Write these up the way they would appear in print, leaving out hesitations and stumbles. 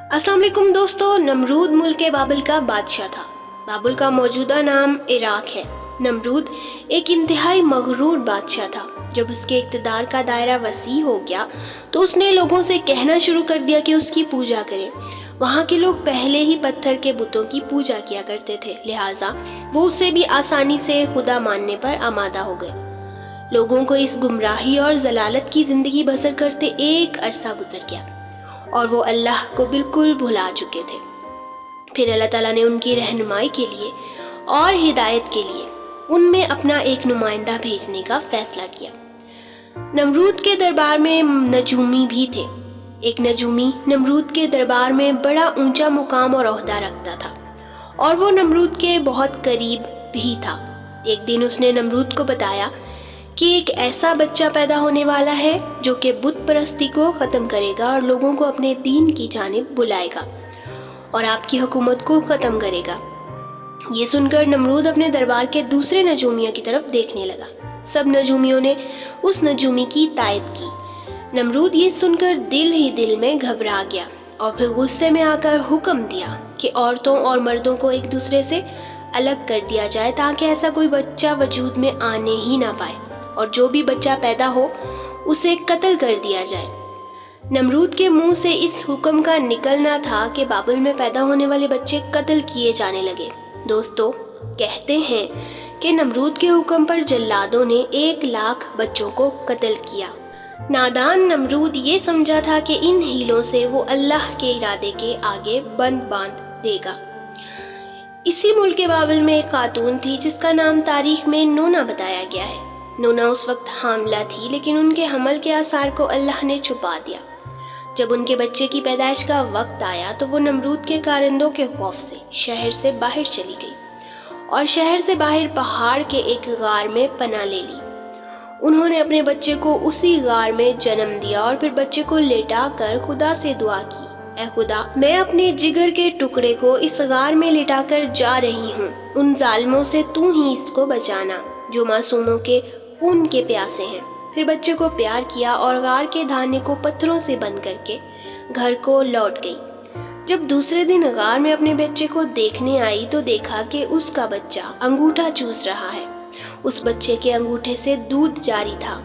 अस्सलाम वालेकुम दोस्तों। नमरूद मुल्क बाबिल का बादशाह था। बाबिल का मौजूदा नाम इराक है। नमरूद एक इंतहाई मगरूर बादशाह था। जब उसके इक़्तिदार का दायरा वसी हो गया तो उसने लोगों से कहना शुरू कर दिया कि उसकी पूजा करें। वहाँ के लोग पहले ही पत्थर के बुतों की पूजा किया करते थे, लिहाजा वो उसे भी आसानी से खुदा मानने पर आमादा हो गए। लोगों को इस गुमराही और जलालत की ज़िंदगी बसर करते एक अरसा गुजर गया और वो अल्लाह को बिल्कुल भुला चुके थे। फिर अल्लाह ताला ने उनकी रहनुमाई के लिए और हिदायत के लिए उनमें अपना एक नुमाइंदा भेजने का फैसला किया। नमरूद के दरबार में नजूमी भी थे। एक नजूमी नमरूद के दरबार में बड़ा ऊंचा मुकाम और ओहदा रखता था और वो नमरूद के बहुत करीब भी था। एक दिन उसने नमरूद को बताया कि एक ऐसा बच्चा पैदा होने वाला है जो कि बुत परस्ती को ख़त्म करेगा और लोगों को अपने दीन की जानिब बुलाएगा और आपकी हुकूमत को ख़त्म करेगा। ये सुनकर नमरूद अपने दरबार के दूसरे नजूमियों की तरफ देखने लगा। सब नजूमियों ने उस नजूमी की तायद की। नमरूद ये सुनकर दिल ही दिल में घबरा गया और फिर गुस्से में आकर हुक्म दिया कि औरतों और मर्दों को एक दूसरे से अलग कर दिया जाए ताकि ऐसा कोई बच्चा वजूद में आने ही ना पाए और जो भी बच्चा पैदा हो उसे कत्ल कर दिया जाए। नमरूद के मुंह से इस हुक्म का निकलना था कि बाबिल में पैदा होने वाले बच्चे कत्ल किए जाने लगे। दोस्तों, कहते हैं कि नमरूद के हुक्म पर जल्लादों ने 1,00,000 बच्चों को कत्ल किया। नादान नमरूद ये समझा था कि इन हीलों से वो अल्लाह के इरादे के आगे बंद बांध देगा। इसी मुल्क के बाबिल में एक खातून थी जिसका नाम तारीख में नोना बताया गया है। नोना उस वक्त हामिला थी, लेकिन उनके हमल के आसार को अल्लाह ने छुपा दिया। जब उनके बच्चे की पैदाइश का वक्त आया तो वो नमरूद के कारिंदों के खौफ से शहर से बाहर चली गई और शहर से बाहर पहाड़ के एक गार में पनाह ले ली। उन्होंने अपने बच्चे को उसी गार में जन्म दिया और फिर बच्चे को लेटा कर खुदा से दुआ की, ऐ खुदा, मैं अपने जिगर के टुकड़े को इस गार में लिटाकर जा रही हूँ। उन जालिमों से तू ही इसको बचाना जो मासूमों के खून के प्यासे हैं। फिर बच्चे को प्यार किया और गार के धाने को पत्थरों से बंद करके घर को लौट गई। जब दूसरे दिन गार में अपने बच्चे को देखने आई तो देखा कि उसका बच्चा अंगूठा चूस रहा है। उस बच्चे के अंगूठे से दूध जारी था।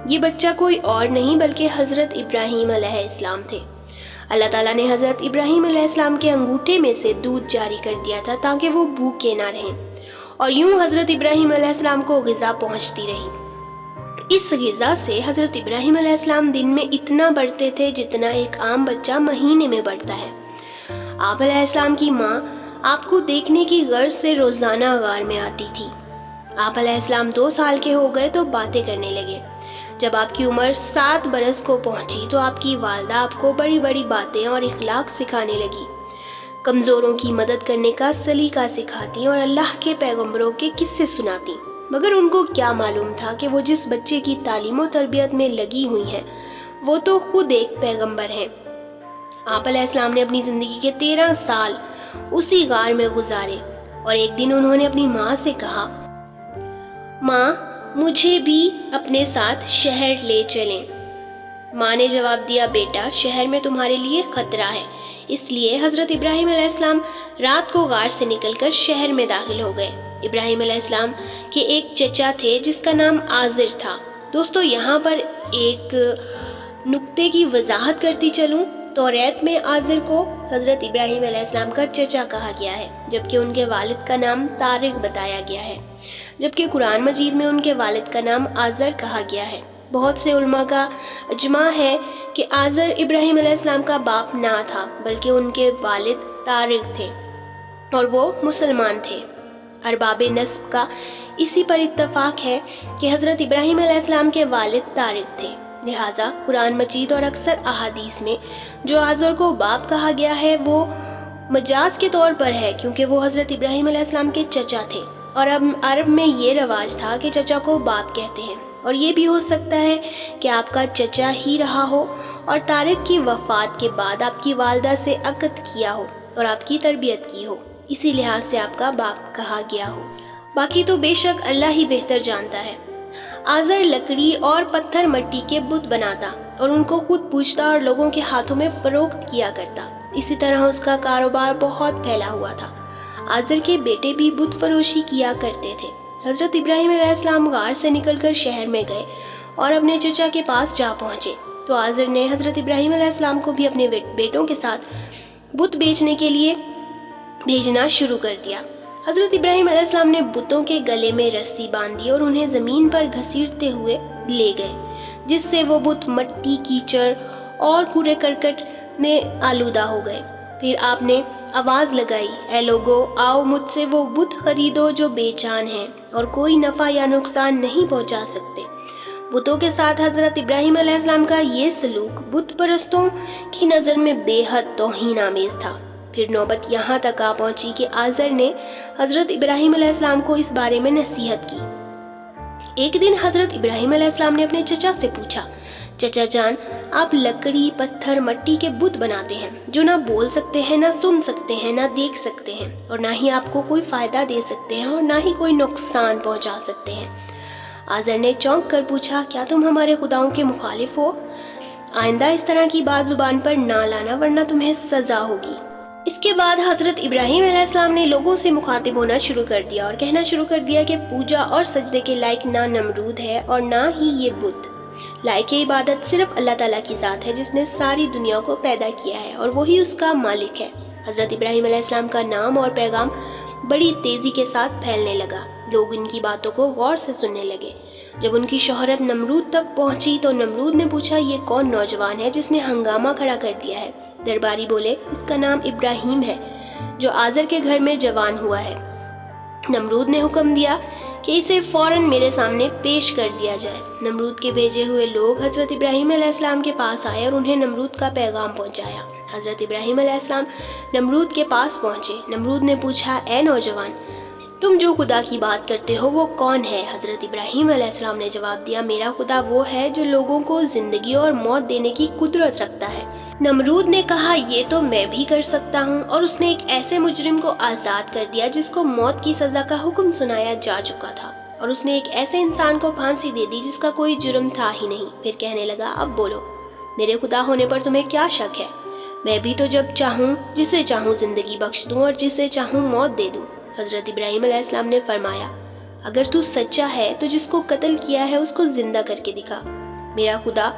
ये बच्चा कोई और नहीं बल्कि हज़रत इब्राहीम अलैहिस्सलाम थे। अल्लाह ताला ने हज़रत इब्राहीम अलैहिस्सलाम के अंगूठे में से दूध जारी कर दिया था ताकि वो भूखे ना रहें और यूं हज़रत इब्राहीम अलैहिस्सलाम को ग़िज़ा पहुंचती रही। इस ग़िज़ा से हज़रत इब्राहीम अलैहिस्सलाम दिन में इतना बढ़ते थे जितना एक आम बच्चा महीने में बढ़ता है। आप अलैहिस्सलाम की माँ आपको देखने की गर्ज से रोज़ाना गार में आती थी। आप अलैहिस्सलाम 2 साल के हो गए तो बातें करने लगे। जब आपकी उम्र 7 बरस को पहुंची तो आपकी वालदा आपको बड़ी बड़ी बातें और इखलाक सिखाने लगी। कमज़ोरों की मदद करने का सलीका सिखाती और अल्लाह के पैगंबरों के किस्से सुनाती। मगर उनको क्या मालूम था कि वो जिस बच्चे की तालीम और तरबियत में लगी हुई है वो तो खुद एक पैगंबर है। आप अलैहिस्सलाम ने अपनी ज़िंदगी के 13 साल उसी गार में गुजारे और एक दिन उन्होंने अपनी माँ से कहा, माँ, मुझे भी अपने साथ शहर ले चलें। माँ ने जवाब दिया, बेटा, शहर में तुम्हारे लिए ख़तरा है। इसलिए हज़रत इब्राहीम अलैहिस्सलाम रात को गार से निकलकर शहर में दाखिल हो गए। इब्राहीम अलैहिस्सलाम के एक चचा थे जिसका नाम आज़र था। दोस्तों, यहाँ पर एक नुक्ते की वजाहत करती चलूँ। तौरात में आज़र को हज़रत इब्राहीम अलैहिस्सलाम का चचा कहा गया है, जबकि उनके वालिद का नाम तारिक बताया गया है, जबकि कुरान मजीद में उनके वालिद का नाम आज़र कहा गया है। बहुत से उलमा का इजमा है कि आज़र इब्राहीम अलैहिस्सलाम का बाप ना था बल्कि उनके वालिद तारिक थे और वो मुसलमान थे। अरबाब नस्ब का इसी पर इत्तफाक है कि हज़रत इब्राहीम अलैहिस्सलाम के वालिद तारिक थे। लिहाजा कुरान मजीद और अक्सर अहादीस में जो आज़र को बाप कहा गया है वो मजाज के तौर पर है, क्योंकि वो हज़रत इब्राहीम अलैहिस्सलाम के चचा थे और अब अरब में ये रवाज था कि चचा को बाप कहते हैं। और ये भी हो सकता है कि आपका चचा ही रहा हो और तारिक की वफ़ात के बाद आपकी वालदा से अक़द किया हो और आपकी तरबियत की हो, इसी लिहाज से आपका बाप कहा गया हो। बाकी तो बेशक अल्लाह ही बेहतर जानता है। आज़र लकड़ी और पत्थर मट्टी के बुत बनाता और उनको खुद पूजता और लोगों के हाथों में फ़रोख्त किया करता। इसी तरह उसका कारोबार बहुत फैला हुआ था। आज़र के बेटे भी बुत फरोशी किया करते थे। हज़रत इब्राहीम अलैहिस्सलाम गार से निकलकर शहर में गए और अपने चचा के पास जा पहुँचे तो आज़र ने हज़रत इब्राहीम अलैहिस्सलाम को भी अपने बेटों के साथ बुत बेचने के लिए भेजना शुरू कर दिया। हज़रत इब्राहीम अलैहिस्सलाम ने बुतों के गले में रस्सी बांधी और उन्हें ज़मीन पर घसीटते हुए ले गए, जिससे वो बुत मट्टी, कीचड़ और कूड़े करकट में आलूदा हो गए। फिर आपने आवाज़ लगाई, ऐ लोगो, आओ मुझसे वो बुत खरीदो जो बेजान हैं और कोई नफ़ा या नुकसान नहीं पहुंचा सकते। बुतों के साथ हज़रत इब्राहीम अलैहिस्सलाम का ये सलूक बुत परस्तों की नज़र में बेहद तौहीन आमेज़ था। फिर नौबत यहाँ तक आ पहुंची कि आज़र ने हज़रत इब्राहीम अलैहिस्सलाम को इस बारे में नसीहत की। एक दिन हज़रत इब्राहीम अलैहिस्सलाम ने अपने चचा से पूछा, चचा जान, आप लकड़ी, पत्थर, मट्टी के बुत बनाते हैं जो ना बोल सकते हैं, ना सुन सकते हैं, ना देख सकते हैं और ना ही आपको कोई फ़ायदा दे सकते हैं और ना ही कोई नुकसान पहुंचा सकते हैं। आज़र ने चौंक कर पूछा, क्या तुम हमारे खुदाओं के मुखालिफ हो? आइंदा इस तरह की बात जुबान पर ना लाना, वरना तुम्हें सज़ा होगी। इसके बाद हज़रत इब्राहीम अलैहिस्सलाम ने लोगों से मुखातिब होना शुरू कर दिया और कहना शुरू कर दिया कि पूजा और सजदे के लायक ना नमरूद है और ना ही ये बुत। लायक इबादत सिर्फ अल्लाह ताला की ज़ात है जिसने सारी दुनिया को पैदा किया है और वही उसका मालिक है। हज़रत इब्राहीम अलैहिस्सलाम का नाम और पैगाम बड़ी तेज़ी के साथ फैलने लगा। लोग इनकी बातों को गौर से सुनने लगे। जब उनकी शोहरत नमरूद तक पहुंची तो नमरूद ने पूछा, ये कौन नौजवान है जिसने हंगामा खड़ा कर दिया है? दरबारी बोले, इसका नाम इब्राहीम है जो आज़र के घर में जवान हुआ है। नमरूद ने हुक्म दिया कि इसे फौरन मेरे सामने पेश कर दिया जाए। नमरूद के भेजे हुए लोग हज़रत इब्राहीम अलैहिस्सलाम के पास आए और उन्हें नमरूद का पैगाम पहुंचाया। हज़रत इब्राहीम अलैहिस्सलाम नमरूद के पास पहुंचे। नमरूद ने पूछा, ए नौजवान, तुम जो खुदा की बात करते हो वो कौन है? हज़रत इब्राहीम अलैहिस्सलाम ने जवाब दिया, मेरा खुदा वो है जो लोगों को ज़िंदगी और मौत देने की कुदरत रखता है। नमरूद ने कहा, ये तो मैं भी कर सकता हूँ, और उसने एक ऐसे मुजरिम को आज़ाद कर दिया जिसको मौत की सज़ा का हुक्म सुनाया जा चुका था, और उसने एक ऐसे इंसान को फांसी दे दी जिसका कोई जुर्म था ही नहीं। फिर कहने लगा, अब बोलो, मेरे खुदा होने पर तुम्हें क्या शक है? मैं भी तो जब चाहूँ जिसे चाहूँ ज़िंदगी बख्श दूँ और जिसे चाहूँ मौत दे दूँ। हज़रत इब्राहीम अलैहिस्सलाम ने फरमाया, अगर तू सच्चा है तो जिसको कत्ल किया है उसको जिंदा करके दिखा। मेरा खुदा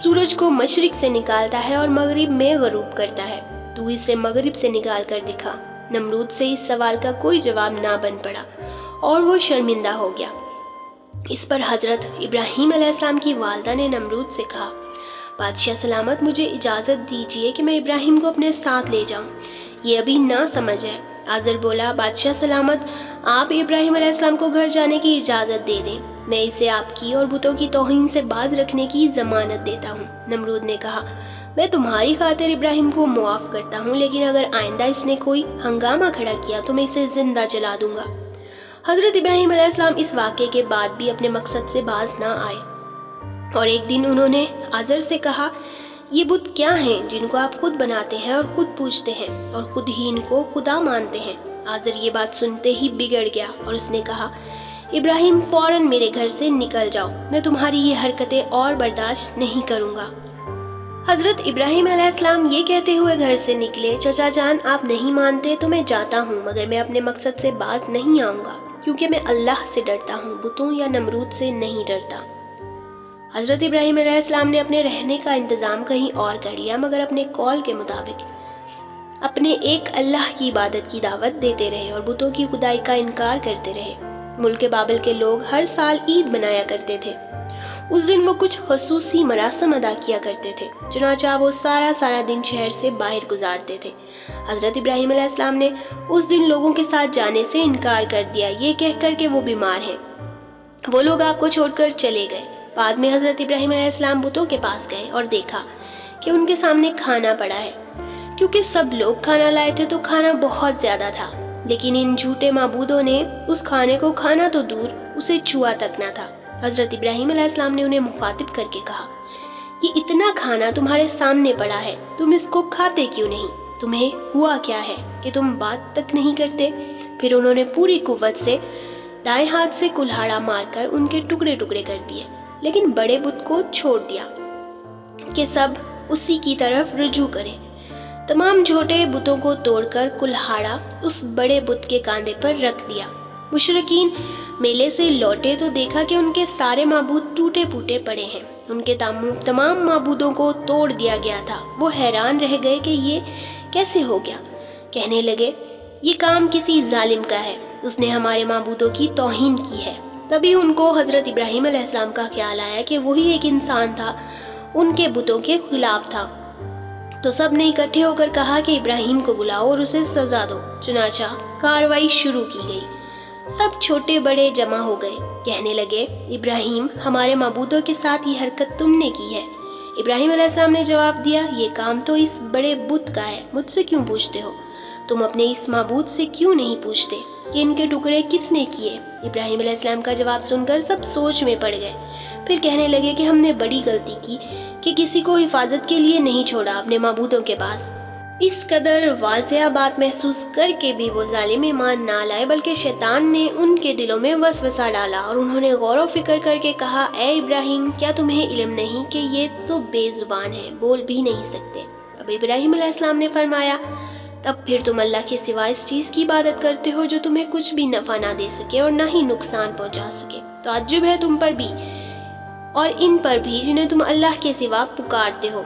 सूरज को मशरिक से निकालता है और मगरिब में गरूब करता है, तू इसे मगरिब से निकाल कर दिखा। नमरूद से इस सवाल का कोई जवाब ना बन पड़ा और वो शर्मिंदा हो गया। इस पर हज़रत इब्राहीम अलैहिस्सलाम की वालदा ने नमरूद से कहा, बादशाह सलामत, मुझे इजाज़त दीजिए कि मैं इब्राहीम को अपने साथ ले जाऊं। ये अभी ना समझ है। आज़र बोला, बादशाह सलामत, आप इब्राहीम अलैहिस्सलाम को घर जाने की इजाज़त दे दें, मैं इसे आपकी और बुतों की तौहीन से बाज रखने की ज़मानत देता हूँ। नमरूद ने कहा, मैं तुम्हारी खातिर इब्राहीम को मुआफ़ करता हूँ, लेकिन अगर आइंदा इसने कोई हंगामा खड़ा किया तो मैं इसे ज़िंदा जला दूंगा। हज़रत इब्राहीम अलैहिस्सलाम इस वाक़े के बाद भी अपने मकसद से बाज ना आए और एक दिन उन्होंने आज़र से कहा, ये बुत क्या हैं जिनको आप खुद बनाते हैं और खुद पूजते हैं और खुद ही इनको खुदा मानते हैं? आज़र ये बात सुनते ही बिगड़ गया और उसने कहा, इब्राहीम, फौरन मेरे घर से निकल जाओ, मैं तुम्हारी ये हरकतें और बर्दाश्त नहीं करूँगा। हज़रत इब्राहीम अलैहिस्सलाम ये कहते हुए घर से निकले, चचा जान, आप नहीं मानते तो मैं जाता हूँ, मगर मैं अपने मकसद से बाज नहीं आऊँगा, क्योंकि मैं अल्लाह से डरता हूँ, बुतों या नमरूद से नहीं डरता। हज़रत इब्राहीम अलैहिस्सलाम ने अपने रहने का इंतज़ाम कहीं और कर लिया, मगर अपने कौल के मुताबिक अपने एक अल्लाह की इबादत की दावत देते रहे और बुतों की खुदाई का इनकार करते रहे। मुल्क बाबिल के लोग हर साल ईद मनाया करते थे। उस दिन वो कुछ खसूसी मरासम अदा किया करते थे, चुनांचे वो सारा दिन शहर से बाहर गुजारते थे। हज़रत इब्राहीम अलैहिस्सलाम ने उस दिन लोगों के साथ जाने से इनकार कर दिया, ये कहकर कि वो बीमार हैं। वो लोग आपको छोड़कर चले गए। बाद में हज़रत इब्राहीम अलैहिस्सलाम बुतों के पास गए और देखा कि उनके सामने खाना पड़ा है। क्योंकि सब लोग खाना लाए थे तो खाना बहुत ज़्यादा था, लेकिन इन झूठे माबूदों ने उस खाने को खाना तो दूर, उसे छुआ तक ना था। हज़रत इब्राहीम अलैहिस्सलाम ने उन्हें मुखातिब करके कहा, ये इतना खाना तुम्हारे सामने पड़ा है, तुम इसको खाते क्यों नहीं? तुम्हें हुआ क्या है कि तुम बात तक नहीं करते? फिर उन्होंने पूरी कुव्वत से दाएं हाथ से कुल्हाड़ा मारकर उनके टुकड़े टुकड़े कर दिए, लेकिन बड़े बुत को छोड़ दिया कि सब उसी की तरफ रुजू करें। तमाम छोटे बुतों को तोड़कर कुल्हाड़ा उस बड़े बुत के कांधे पर रख दिया। मुशरिकीन मेले से लौटे तो देखा कि उनके सारे माबूद टूटे फूटे पड़े हैं। उनके तमाम माबूदों को तोड़ दिया गया था। वो हैरान रह गए कि ये कैसे हो गया। कहने लगे, ये काम किसी जालिम का है, उसने हमारे माबूदों की तौहीन की है। तभी उनको हज़रत इब्राहीम अलैहिस्सलाम का ख्याल आया कि वही एक इंसान था, उनके बुतों के खिलाफ था। तो सब ने इकट्ठे होकर कहा कि इब्राहीम को बुलाओ और उसे सजा दो। चुनाचा कार्रवाई शुरू की गई। सब छोटे बड़े जमा हो गए। कहने लगे, इब्राहीम, हमारे माबूदों के साथ ये हरकत तुमने की है। इब्राहीम अलैहिस्सलाम ने जवाब दिया, ये काम तो इस बड़े बुत का है, मुझसे क्यों पूछते हो? तुम अपने इस माबूद से क्यों नहीं पूछते कि इनके टुकड़े किसने किए? इब्राहीम अलैहिस्सलाम का जवाब सुनकर सब सोच में पड़ गए। फिर कहने लगे कि हमने बड़ी गलती की कि किसी को हिफाजत के लिए नहीं छोड़ा अपने माबूदों के पास। इस कदर वाज़िया बात महसूस करके भी वो जालिम ईमान ना लाए, बल्कि शैतान ने उनके दिलों में वसवसा डाला और उन्होंने गौर व फिक्र करके कहा, ए इब्राहीम, क्या तुम्हें इल्म नहीं कि ये तो बेजुबान है, बोल भी नहीं सकते? अब इब्राहीम अलैहिस्सलाम ने फरमाया, तब फिर तुम अल्लाह के सिवा इस चीज़ की इबादत करते हो जो तुम्हें कुछ भी नफ़ा ना दे सके और ना ही नुकसान पहुंचा सके। ताज्जुब है तुम पर भी और इन पर भी जिन्हें तुम अल्लाह के सिवा पुकारते हो।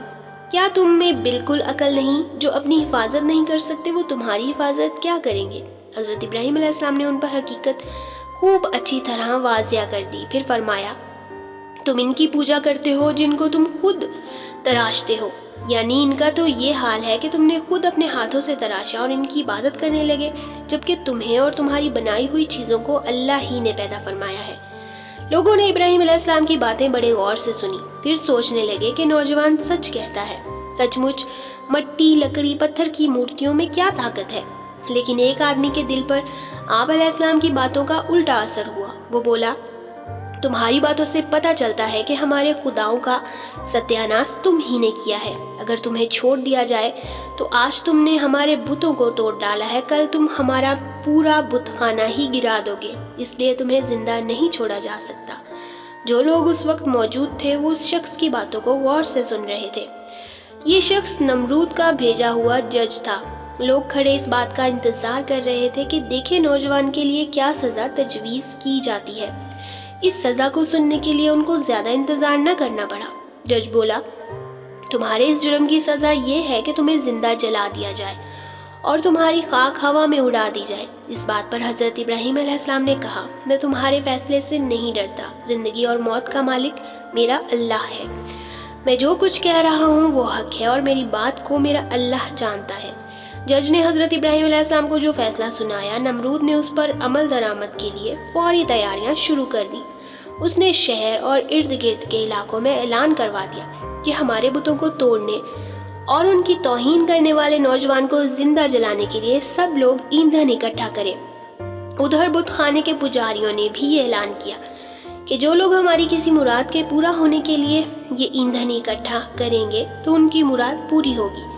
क्या तुम में बिल्कुल अकल नहीं? जो अपनी हिफाजत नहीं कर सकते वो तुम्हारी हिफाजत क्या करेंगे? हज़रत इब्राहीम अलैहिस्सलाम ने उन पर हकीकत खूब अच्छी तरह वाज़िया कर दी। फिर फरमाया, तुम इनकी पूजा करते हो जिनको तुम खुद तराशते हो, यानी इनका तो ये हाल है कि तुमने खुद अपने हाथों से तराशा और इनकी इबादत करने लगे, जबकि तुम्हें और तुम्हारी बनाई हुई चीज़ों को अल्लाह ही ने पैदा फरमाया है। लोगों ने इब्राहीम अलैहिस्सलाम की बातें बड़े गौर से सुनी। फिर सोचने लगे कि नौजवान सच कहता है। सचमुच मट्टी, लकड़ी, पत्थर की मूर्तियों में क्या ताकत है। लेकिन एक आदमी के दिल पर आप अलैहिस्सलाम की बातों का उल्टा असर हुआ। वो बोला, तुम्हारी बातों से पता चलता है कि हमारे खुदाओं का सत्यानाश तुम ही ने किया है। अगर तुम्हें छोड़ दिया जाए तो आज तुमने हमारे बुतों को तोड़ डाला है, कल तुम हमारा पूरा बुतखाना ही गिरा दोगे, इसलिए तुम्हें जिंदा नहीं छोड़ा जा सकता। जो लोग उस वक्त मौजूद थे वो उस शख्स की बातों को गौर से सुन रहे थे। ये शख्स नमरूद का भेजा हुआ जज था। लोग खड़े इस बात का इंतजार कर रहे थे कि देखे नौजवान के लिए क्या सजा तजवीज़ की जाती है। इस सजा को सुनने के लिए उनको ज्यादा इंतजार न करना पड़ा। जज बोला, तुम्हारे इस जुर्म की सजा ये है कि तुम्हें जिंदा जला दिया जाए और तुम्हारी खाक हवा में उड़ा दी जाए। इस बात पर हजरत इब्राहीम अलैहिस्सलाम ने कहा, मैं तुम्हारे फैसले से नहीं डरता। जिंदगी और मौत का मालिक मेरा अल्लाह है। मैं जो कुछ कह रहा हूँ वो हक है और मेरी बात को मेरा अल्लाह जानता है। जज ने हजरत इब्राहीम अलैहिस्सलाम को जो फैसला सुनाया, नमरूद ने उस पर अमल दरामद के लिए फौरी तैयारियां शुरू कर दी। उसने शहर और इर्द गिर्द के इलाकों में ऐलान करवा दिया कि हमारे बुतों को तोड़ने और उनकी तौहीन करने वाले नौजवान को जिंदा जलाने के लिए सब लोग ईंधन इकट्ठा करें। उधर बुत खाने के पुजारियों ने भी ये ऐलान किया कि जो लोग हमारी किसी मुराद के पूरा होने के लिए ये ईंधन इकट्ठा करेंगे तो उनकी मुराद पूरी होगी।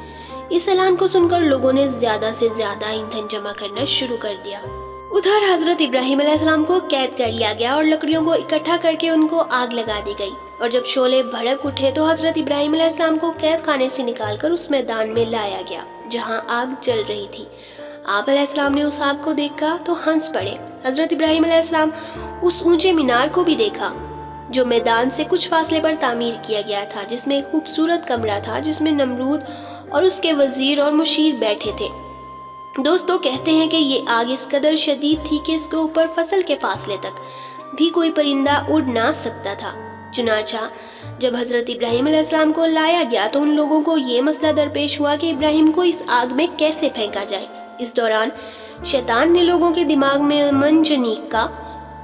इस ऐलान को सुनकर लोगों ने ज्यादा से ज्यादा ईंधन जमा करना शुरू कर दिया। उधर हजरत इब्राहीम अलैहिस्सलाम को कैद कर लिया गया और लकड़ियों को इकट्ठा करके उनको आग लगा दी गई। और जब शोले भड़क उठे तो हजरत इब्राहीम अलैहिस्सलाम को कैद खाने से निकालकर उस मैदान में लाया गया जहां आग जल रही थी। आप अलैहिस्सलाम ने उस आग को देखा तो हंस पड़े। हजरत इब्राहीम अलैहिस्सलाम उस ऊंचे मीनार को भी देखा जो मैदान से कुछ फासले पर तामीर किया गया था, जिसमें एक खूबसूरत कमरा था जिसमें नमरूद और उसके वजीर और मुशीर बैठे थे। दोस्तों कहते हैं कि ये आग इस कदर शदीद थी कि इसके ऊपर फसल के फासले तक भी कोई परिंदा उड़ ना सकता था। चुनाचा जब हजरत इब्राहीम अलैहिस्सलाम को लाया गया तो उन लोगों को ये मसला दरपेश हुआ कि इब्राहीम को इस आग में कैसे फेंका जाए। इस दौरान शैतान ने लोगों के दिमाग में मंजनीक का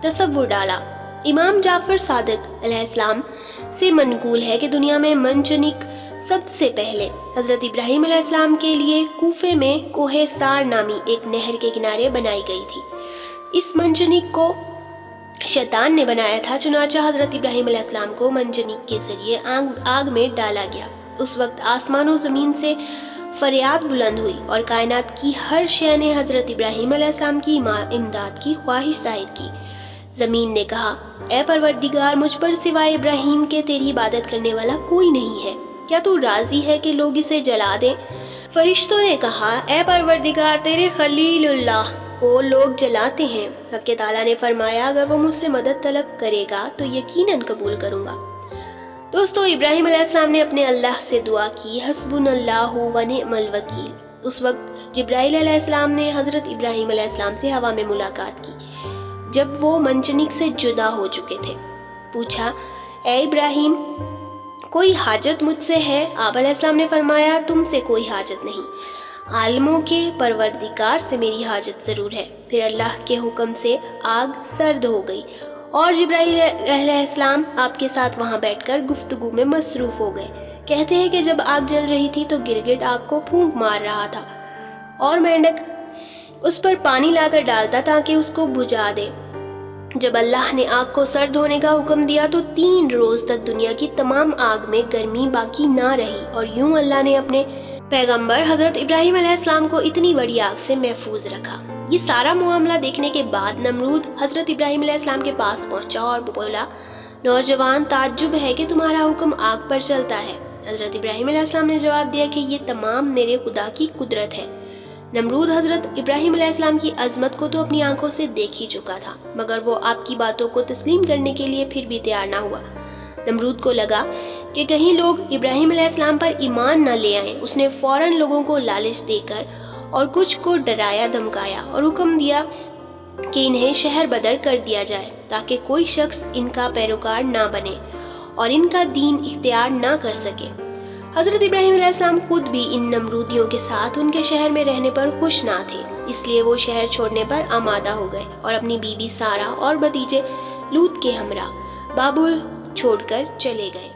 तसव्वुर डाला। इमाम जाफर सादिक अलैहिस्सलाम से मनकूल है कि दुनिया में मंजनीक सबसे पहले हजरत इब्राहीम अलैहिस्सलाम के लिए कूफे में कोहे सार नामी एक नहर के किनारे बनाई गई थी। इस मंजनीक को शैतान ने बनाया था। चुनाचा हजरत इब्राहीम अलैहिस्सलाम को मंजनीक के जरिए आग में डाला गया। उस वक्त आसमान और जमीन से फरियाद बुलंद हुई और कायनात की हर शय ने हजरत इब्राहीम अलैहिस्सलाम की इमदाद की ख्वाहिश जाहिर की। जमीन ने कहा, ए परवरदिगार, मुझ पर सिवाय इब्राहीम के तेरी इबादत करने वाला कोई नहीं है, क्या तू राजी है कि लोग इसे जला दें? فرشتوں نے کہا اے پروردگار تیرے خلیل اللہ کو لوگ جلاتے ہیں۔ حق تعالیٰ نے فرمایا اگر وہ مجھ سے مدد طلب کرے گا تو یقیناً قبول کروں گا۔ دوستو ابراہیم علیہ السلام نے اپنے اللہ سے دعا کی حسبنا اللہ و نعم الوکیل۔ اس وقت جبرائیل علیہ السلام نے حضرت ابراہیم علیہ السلام سے ہوا میں ملاقات کی جب وہ منجنیق سے جدا ہو چکے تھے۔ پوچھا اے ابراہیم کوئی حاجت مجھ سے ہے؟ آپ علیہ السلام نے فرمایا تم سے کوئی حاجت نہیں، عالموں کے پروردگار سے میری حاجت ضرور ہے۔ پھر اللہ کے حکم سے آگ سرد ہو گئی اور جبرائیل علیہ السلام آپ کے ساتھ وہاں بیٹھ کر گفتگو میں مصروف ہو گئے۔ کہتے ہیں کہ جب آگ جل رہی تھی تو گرگٹ آگ کو پھونک مار رہا تھا اور مینڈک اس پر پانی لا کر ڈالتا تاکہ اس کو بجھا دے۔ جب اللہ نے آگ کو سرد ہونے کا حکم دیا تو 3 روز تک دنیا کی تمام آگ میں گرمی باقی نہ رہی، اور یوں اللہ نے اپنے پیغمبر حضرت ابراہیم علیہ السلام کو اتنی بڑی آگ سے محفوظ رکھا۔ یہ سارا معاملہ دیکھنے کے بعد نمرود حضرت ابراہیم علیہ السلام کے پاس پہنچا اور بولا نوجوان تعجب ہے کہ تمہارا حکم آگ پر چلتا ہے۔ حضرت ابراہیم علیہ السلام نے جواب دیا کہ یہ تمام میرے خدا کی قدرت ہے۔ نمرود حضرت ابراہیم علیہ السلام کی عظمت کو تو اپنی آنکھوں سے دیکھ ہی چکا تھا، مگر وہ آپ کی باتوں کو تسلیم کرنے کے لیے پھر بھی تیار نہ ہوا۔ نمرود کو لگا کہ کہیں لوگ ابراہیم علیہ السلام پر ایمان نہ لے آئیں۔ اس نے فوراً لوگوں کو لالچ دے کر اور کچھ کو ڈرایا دھمکایا اور حکم دیا کہ انہیں شہر بدر کر دیا جائے تاکہ کوئی شخص ان کا پیروکار نہ بنے اور ان کا دین اختیار نہ کر سکے۔ حضرت ابراہیم علیہ السلام خود بھی ان نمرودیوں کے ساتھ ان کے شہر میں رہنے پر خوش نہ تھے، اس لیے وہ شہر چھوڑنے پر آمادہ ہو گئے اور اپنی بیوی سارہ اور بھتیجے لوط کے ہمراہ بابل چھوڑ کر چلے گئے۔